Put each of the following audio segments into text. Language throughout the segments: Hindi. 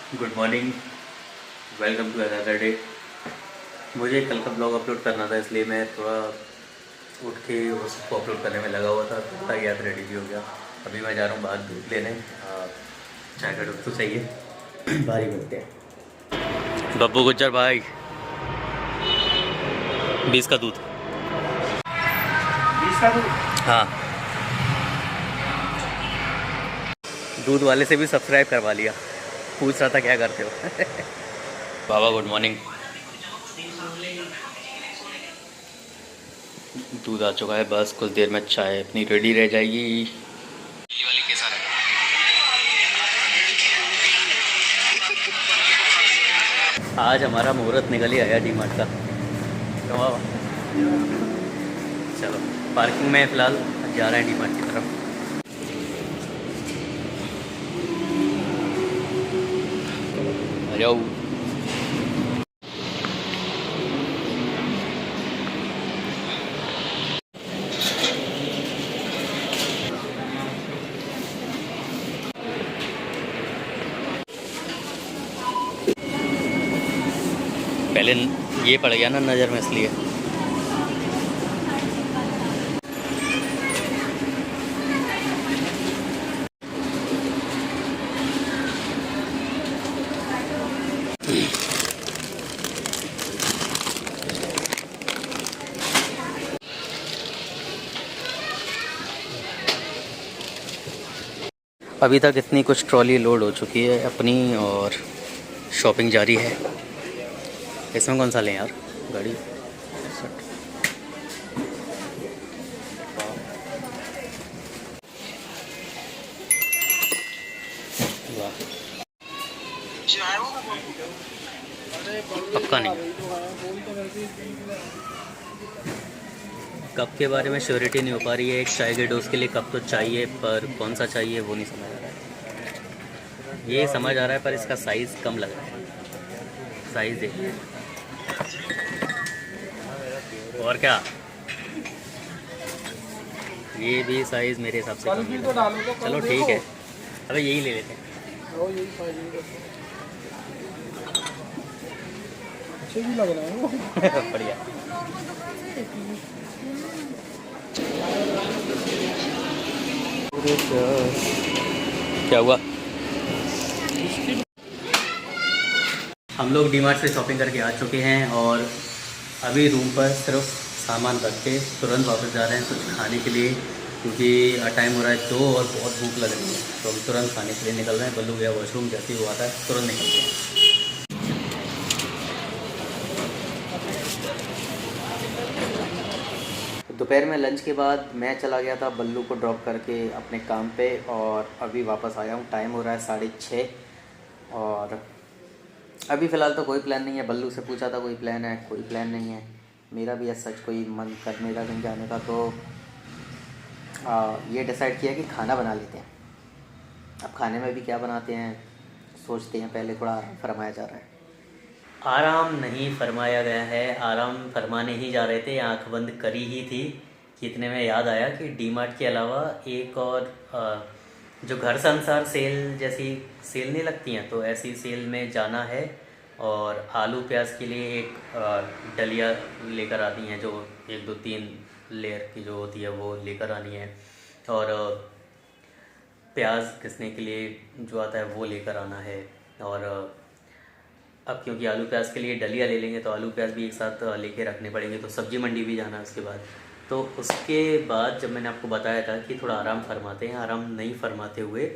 Good morning. Welcome to another day. मुझे कल का ब्लॉग अपलोड करना था, इसलिए मैं थोड़ा उठ के उसको अपलोड करने में लगा हुआ था। तैयार रेडी भी हो गया। अभी मैं जा रहा हूँ बाहर दूध लेने। चाय का दूध तो चाहिए। भारी मिलते हैं। बब्बू गुज्जर भाई, 20 का दूध। 20 का दूध। हाँ, दूध वाले से भी सब्सक्राइब करवा लिया। पूछ रहा था क्या करते हो। बाबा गुड मॉर्निंग। दूध आ चुका है, बस कुछ देर में चाय अपनी रेडी रह जाएगी। वाली कैसा रहा? आज हमारा मुहूर्त निकल ही आया डीमार्ट का। तो चलो, पार्किंग में फ़िलहाल जा रहे हैं डीमार्ट की तरफ। आ जाओ। पहले ये पड़ गया ना नज़र में, इसलिए। अभी तक इतनी कुछ ट्रॉली लोड हो चुकी है अपनी, और शॉपिंग जारी है। इसमें कौन सा लें यार गाड़ी? वाह, पक्का नहीं। कप के बारे में श्योरिटी नहीं हो पा रही है। एक चाय के डोज के लिए कप तो चाहिए, पर कौन सा चाहिए वो नहीं समझ आ रहा है। ये समझ आ रहा है, पर इसका साइज़ कम लग रहा है। साइज़ देखिए, और क्या, ये भी साइज़ मेरे हिसाब से कम है। चलो ठीक है, अबे यही ले लेते हैं। अच्छे भी लग रहा है। बढ़िया। क्या हुआ? हम लोग डीमार्ट से शॉपिंग करके आ चुके हैं, और अभी रूम पर सिर्फ सामान रख के तुरंत वापस जा रहे हैं कुछ खाने के लिए, क्योंकि टाइम हो रहा है 2 और बहुत भूख लग रही है। तो हम तुरंत खाने के लिए निकल रहे हैं। बल्लू गया वॉशरूम, जैसे ही वो आता है तुरंत निकलते हैं। दोपहर में लंच के बाद मैं चला गया था बल्लू को ड्रॉप करके अपने काम पे, और अभी वापस आया हूँ। टाइम हो रहा है 6:30, और अभी फ़िलहाल तो कोई प्लान नहीं है। बल्लू से पूछा था, कोई प्लान है? कोई प्लान नहीं है। मेरा भी ऐसा सच कोई मन करने का कहीं जाने का, तो ये डिसाइड किया कि खाना बना लेते हैं। अब खाने में भी क्या बनाते हैं सोचते हैं, पहले थोड़ा आराम फरमाया जा रहा है। आराम नहीं फरमाया गया है, आराम फरमाने ही जा रहे थे। आंख बंद करी ही थी कि इतने में याद आया कि डीमार्ट के अलावा एक और जो घर संसार सेल जैसी सेल नहीं लगती हैं, तो ऐसी सेल में जाना है। और आलू प्याज के लिए एक डलिया लेकर आनी है, जो 1 2 3 लेयर की जो होती है वो लेकर आनी है। और प्याज घिसने के लिए जो आता है वो लेकर आना है। और अब क्योंकि आलू प्याज के लिए डलिया ले लेंगे, तो आलू प्याज भी एक साथ लेके रखने पड़ेंगे। तो सब्ज़ी मंडी भी जाना है उसके बाद। तो उसके बाद जब मैंने आपको बताया था कि थोड़ा आराम फरमाते हैं, आराम नहीं फरमाते हुए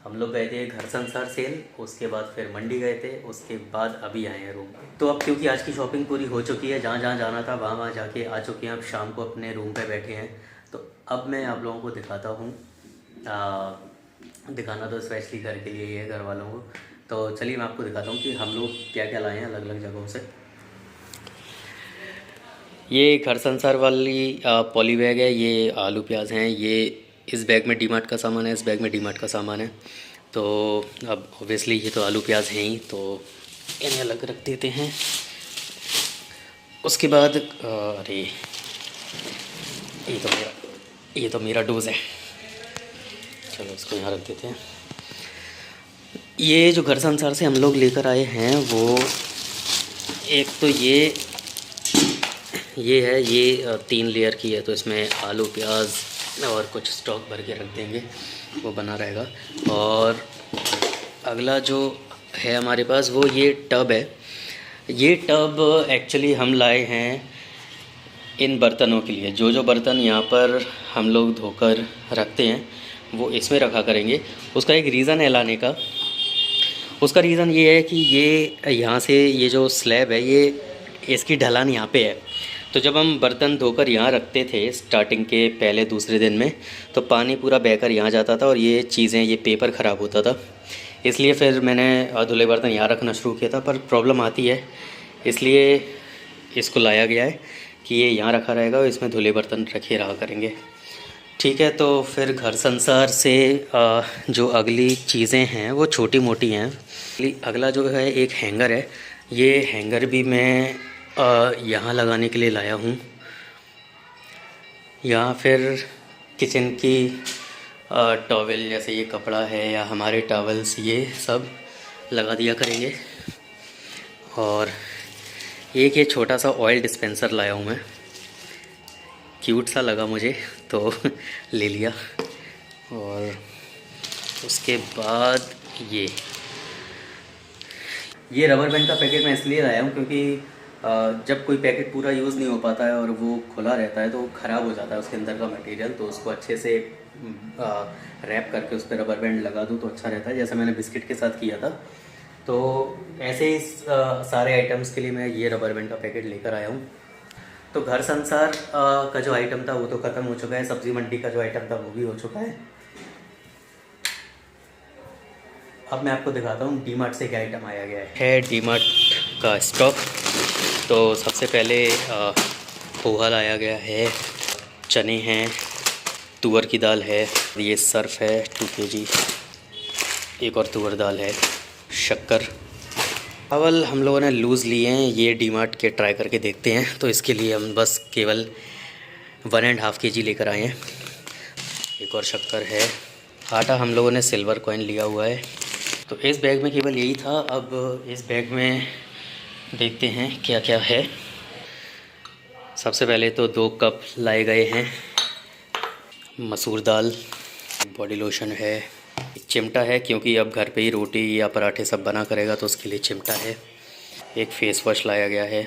हम लोग गए थे घर संसार सेल, उसके बाद फिर मंडी गए थे, उसके बाद अभी आए हैं रूम। तो अब क्योंकि आज की शॉपिंग पूरी हो चुकी है, जहाँ जहाँ जाना था वहाँ वहाँ जाके आ चुके हैं। अब शाम को अपने रूम पे बैठे हैं। तो अब मैं आप लोगों को दिखाता हूँ। दिखाना तो स्पेशली घर के लिए ही है, घर वालों को। तो चलिए मैं आपको दिखाता हूँ कि हम लोग क्या क्या लाए हैं अलग अलग जगहों से। ये घर संसार वाली पॉली बैग है, ये आलू प्याज हैं। ये इस बैग में डीमार्ट का सामान है, इस बैग में डीमार्ट का सामान है। तो अब ऑब्वियसली ये तो आलू प्याज हैं ही, तो इन्हें अलग रख देते हैं। उसके बाद अरे ये तो मेरा डोज़ है। चलो इसको यहाँ रख देते हैं। ये जो घर संसार से हम लोग लेकर आए हैं वो एक तो ये है, ये 3 लेयर की है, तो इसमें आलू प्याज और कुछ स्टॉक भर के रख देंगे, वो बना रहेगा। और अगला जो है हमारे पास वो ये टब है। ये टब एक्चुअली हम लाए हैं इन बर्तनों के लिए। जो बर्तन यहाँ पर हम लोग धोकर रखते हैं वो इसमें रखा करेंगे। उसका एक रीज़न है लाने का। उसका रीज़न ये है कि ये यहाँ से ये जो स्लैब है ये इसकी ढलान यहाँ पे है, तो जब हम बर्तन धोकर यहाँ रखते थे स्टार्टिंग के पहले दूसरे दिन में, तो पानी पूरा बहकर यहाँ जाता था और ये चीज़ें, ये पेपर ख़राब होता था। इसलिए फिर मैंने धुले बर्तन यहाँ रखना शुरू किया था, पर प्रॉब्लम आती है, इसलिए इसको लाया गया है कि ये यहाँ रखा रहेगा और इसमें धुले बर्तन रखे रहा करेंगे। ठीक है, तो फिर घर संसार से जो अगली चीज़ें हैं वो छोटी मोटी हैं। अगला जो है एक हैंगर है। ये हैंगर भी मैं यहाँ लगाने के लिए लाया हूँ। यहाँ फिर किचन की टॉवल, जैसे ये कपड़ा है या हमारे टॉवल्स, ये सब लगा दिया करेंगे। और एक ये छोटा सा ऑयल डिस्पेंसर लाया हूँ मैं, क्यूट सा लगा मुझे तो ले लिया। और उसके बाद ये रबर बैंड का पैकेट मैं इसलिए लाया हूँ क्योंकि जब कोई पैकेट पूरा यूज़ नहीं हो पाता है और वो खुला रहता है तो वो ख़राब हो जाता है उसके अंदर का मटेरियल, तो उसको अच्छे से रैप करके उस पर रबर बैंड लगा दूँ तो अच्छा रहता है, जैसा मैंने बिस्किट के साथ किया था। तो ऐसे ही सारे आइटम्स के लिए मैं ये रबर बैंड का पैकेट लेकर आया हूँ। तो घर संसार का जो आइटम था वो तो ख़त्म हो चुका है। सब्ज़ी मंडी का जो आइटम था वो भी हो चुका है। अब मैं आपको दिखाता हूँ डीमार्ट से क्या आइटम आया गया है। डीमार्ट का स्टॉक। तो सबसे पहले पोहा लाया गया है, चने हैं, तुअर की दाल है, ये सर्फ है 2 kg, एक और तुअर दाल है, शक्कर, चावल हम लोगों ने लूज़ लिए हैं। ये डीमार्ट के ट्राई करके देखते हैं, तो इसके लिए हम बस केवल 1.5 kg लेकर आए हैं। एक और शक्कर है। आटा हम लोगों ने सिल्वर कॉइन लिया हुआ है। तो इस बैग में केवल यही था। अब इस बैग में देखते हैं क्या क्या है। सबसे पहले तो 2 कप लाए गए हैं मसूर दाल, बॉडी लोशन है, एक चिमटा है क्योंकि अब घर पे ही रोटी या पराठे सब बना करेगा तो उसके लिए चिमटा है। एक फेस वॉश लाया गया है,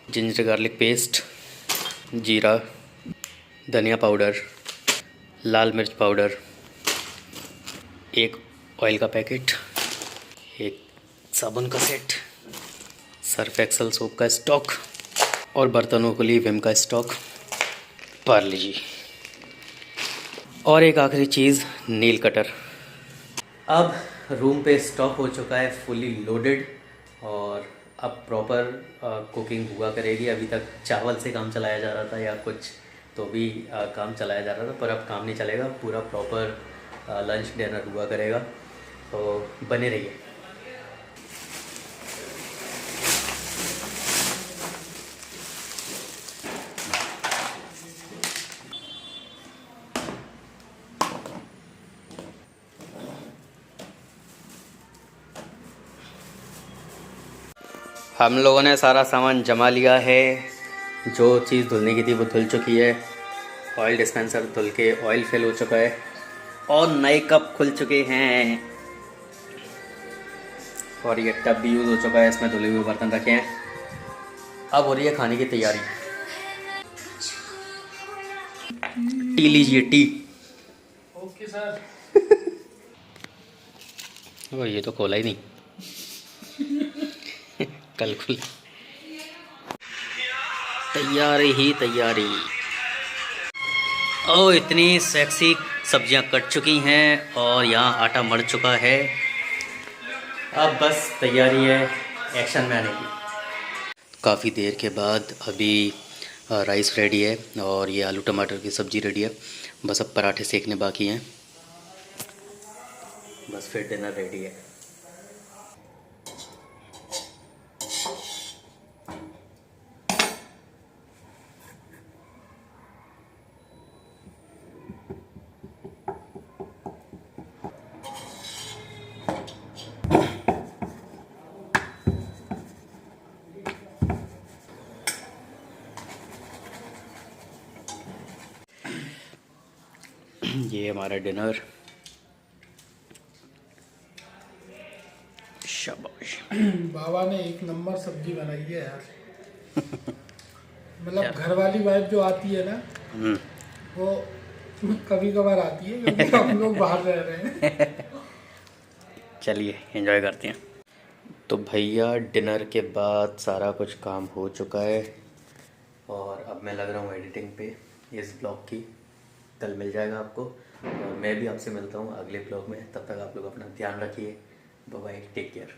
जिंजर गार्लिक पेस्ट, जीरा, धनिया पाउडर, लाल मिर्च पाउडर, एक ऑयल का पैकेट, एक साबुन का सेट, सर्फ एक्सल सोप का स्टॉक और बर्तनों के लिए विम का स्टॉक, पार्ले जी, और एक आखिरी चीज़ नील कटर। अब रूम पे स्टॉक हो चुका है फुली लोडेड और अब प्रॉपर कुकिंग हुआ करेगी। अभी तक चावल से काम चलाया जा रहा था या कुछ तो भी काम चलाया जा रहा था, पर अब काम नहीं चलेगा, पूरा प्रॉपर लंच डिनर हुआ करेगा। तो बने रहिए। हम लोगों ने सारा सामान जमा लिया है। जो चीज़ धुलने की थी वो धुल चुकी है। ऑयल डिस्पेंसर धुल के ऑयल फिल हो चुका है और नए कप खुल चुके हैं और ये टब भी यूज़ हो चुका है। इसमें धुले हुए बर्तन रखे हैं। अब हो रही है खाने की तैयारी। टी लीजिए, टी। Okay sir. वो ये तो खोला ही नहीं। कल खुल। तैयारी ही तैयारी। ओ इतनी सेक्सी सब्जियां कट चुकी हैं और यहाँ आटा मर चुका है। अब बस तैयारी है एक्शन में आने की। काफ़ी देर के बाद अभी राइस रेडी है और ये आलू टमाटर की सब्ज़ी रेडी है। बस अब पराठे सेकने बाकी हैं, बस फिर डिनर रेडी है। ये हमारा डिनर। शाबाश। बाबा ने एक नंबर सब्जी बनाई है यार। मतलब घर वाली वाइफ जो आती है ना, वो कभी कभार आती है क्योंकि हम लोग बाहर रह रहे हैं। चलिए एंजॉय करते हैं। तो भैया डिनर के बाद सारा कुछ काम हो चुका है और अब मैं लग रहा हूँ एडिटिंग पे इस ब्लॉग की। कल मिल जाएगा आपको और मैं भी आपसे मिलता हूँ अगले ब्लॉग में। तब तक आप लोग अपना ध्यान रखिए। Bye bye, take care.